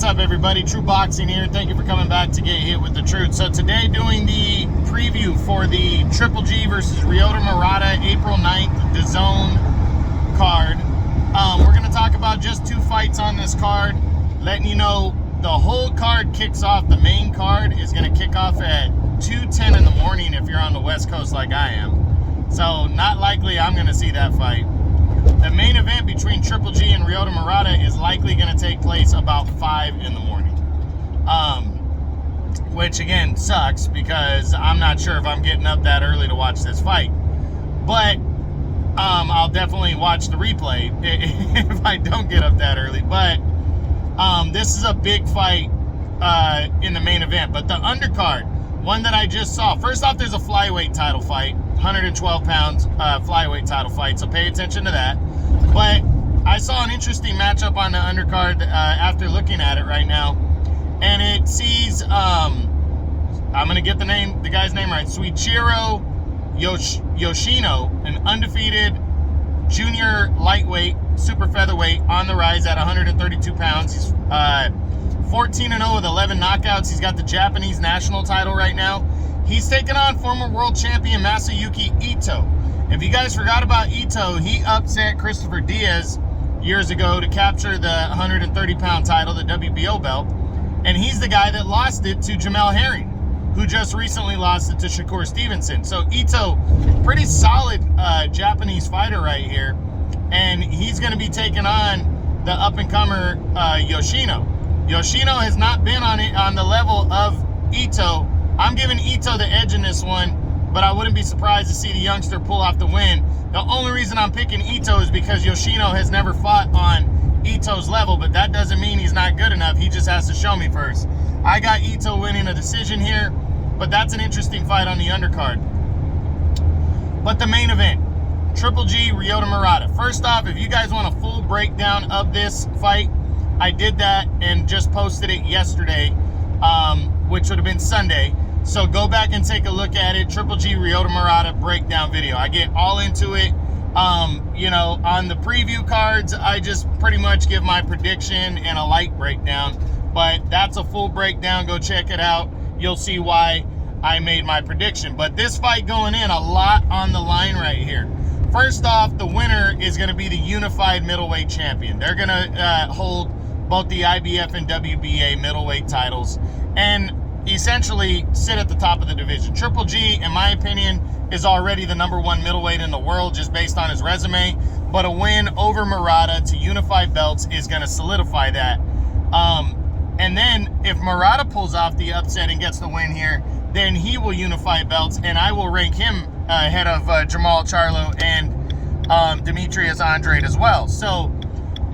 What's up, everybody? True Boxing here. Thank you for coming back to get hit with the truth. So today, doing the preview for the Triple G versus Ryota Murata April 9th DAZN card. We're going to talk about just two fights on this card, letting you know the whole card kicks off. The main card is going to kick off at 2:10 in the morning if you're on the West Coast like I am. So not likely I'm going to see that fight. The main event between Triple G and Ryota Murata is likely going to take place about 5 in the morning. Which again sucks because I'm not sure if I'm getting up that early to watch this fight. But I'll definitely watch the replay if I don't get up that early. But this is a big fight in the main event. But the undercard, one that I just saw. First off, there's a flyweight title fight. 112 pounds flyweight title fight, so pay attention to that. But I saw an interesting matchup on the undercard after looking at it right now, and it sees I'm gonna get the guy's name right, Suichiro Yoshino, an undefeated junior lightweight, super featherweight, on the rise at 132 pounds. He's 14-0 with 11 knockouts. He's got the Japanese national title right now. He's taking on former world champion Masayuki Ito. If you guys forgot about Ito, he upset Christopher Diaz years ago to capture the 130-pound title, the WBO belt. And he's the guy that lost it to Jamel Herring, who just recently lost it to Shakur Stevenson. So Ito, pretty solid Japanese fighter right here. And he's going to be taking on the up-and-comer Yoshino. Yoshino has not been on the level of Ito. I'm giving Ito the edge in this one, but I wouldn't be surprised to see the youngster pull off the win. The only reason I'm picking Ito is because Yoshino has never fought on Ito's level, but that doesn't mean he's not good enough. He just has to show me first. I got Ito winning a decision here, but that's an interesting fight on the undercard. But the main event, Triple G, Ryota Murata. First off, if you guys want a full breakdown of this fight, I did that and just posted it yesterday, which would have been Sunday. So go back and take a look at it. Triple G Ryota Murata breakdown video. I get all into it. You know, on the preview cards, I just pretty much give my prediction and a light breakdown. But that's a full breakdown. Go check it out. You'll see why I made my prediction. But this fight going in, a lot on the line right here. First off, the winner is going to be the unified middleweight champion. They're going to hold both the IBF and WBA middleweight titles and essentially sit at the top of the division. Triple G, in my opinion, is already the #1 middleweight in the world just based on his resume, but a win over Murata to unify belts is going to solidify that. And then if Murata pulls off the upset and gets the win here, then he will unify belts, and I will rank him ahead of Jamal Charlo and Demetrius Andrade as well. So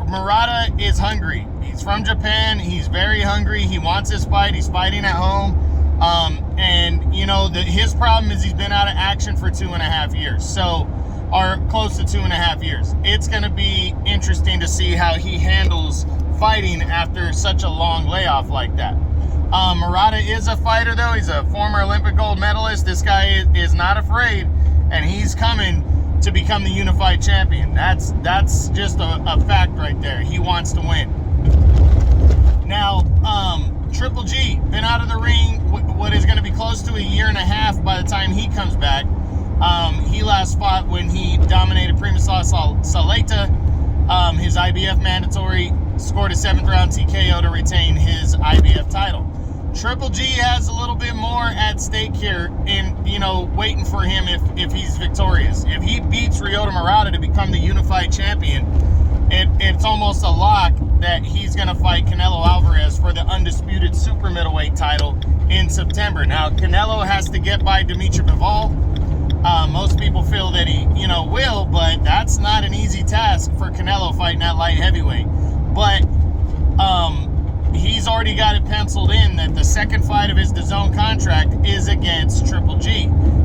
Murata is hungry. He's from Japan. He's very hungry. He wants his fight. He's fighting at home. And, you know, his problem is he's been out of action for 2.5 years. So, or close to 2.5 years. It's going to be interesting to see how he handles fighting after such a long layoff like that. Murata is a fighter, though. He's a former Olympic gold medalist. This guy is not afraid, and he's coming to become the unified champion. That's just a fact right there. He wants to win. Now, Triple G, been out of the ring what is going to be close to 1.5 years by the time he comes back. He last fought when he dominated Primislav Saleta, his IBF mandatory, scored a 7th round TKO to retain his IBF title. Triple G has a little bit more at stake here in, you know, waiting for him if he's victorious. If he beats Ryota Murata to become the unified champion, it's almost a lock that he's going to fight Canelo Alvarez for the undisputed super middleweight title in September. Now, Canelo has to get by Dimitri Bivol. Most people feel that he, you know, will, but that's not an easy task for Canelo fighting at light heavyweight. But he's already got it penciled in that the second fight of his DAZN contract is against Triple G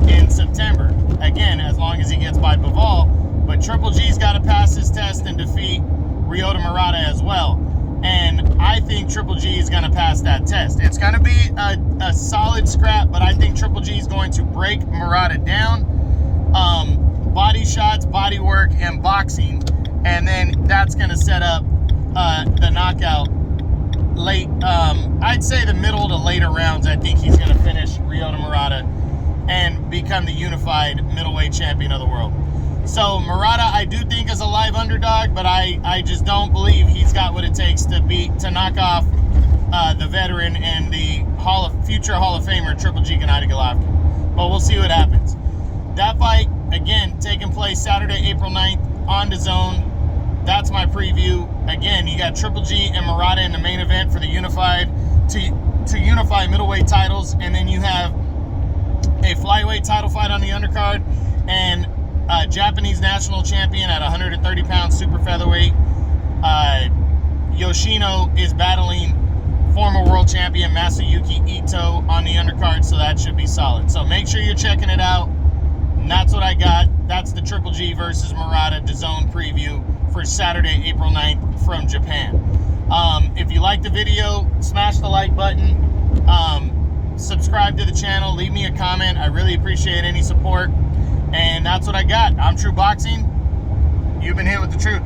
in September. Again, as long as he gets by Bivol. But Triple G's got to pass his test and defeat Ryota Murata as well. And I think Triple G is going to pass that test. It's going to be a solid scrap, but I think Triple G is going to break Murata down. Body shots, body work, and boxing. And then that's going to set up the knockout late, I'd say the middle to later rounds, I think he's going to finish Ryota Murata and become the unified middleweight champion of the world. So Murata, I do think is a live underdog, but I just don't believe he's got what it takes to knock off the veteran and the future Hall of Famer Triple G Gennady Golovkin. But we'll see what happens. That fight, again, taking place Saturday, April 9th on DAZN. That's my preview. Again, you got Triple G and Murata in the main event for the unified to unify middleweight titles, and then you have a flyweight title fight on the undercard and a Japanese national champion at 130 pounds super featherweight. Yoshino is battling former world champion Masayuki Ito on the undercard, so that should be solid. So make sure you're checking it out. And that's what I got. That's the Triple G versus Murata DAZN preview for Saturday, April 9th from Japan. If you like the video, smash the like button. Subscribe to the channel. Leave me a comment. I really appreciate any support. And that's what I got. I'm True Boxing. You've been hit with the truth.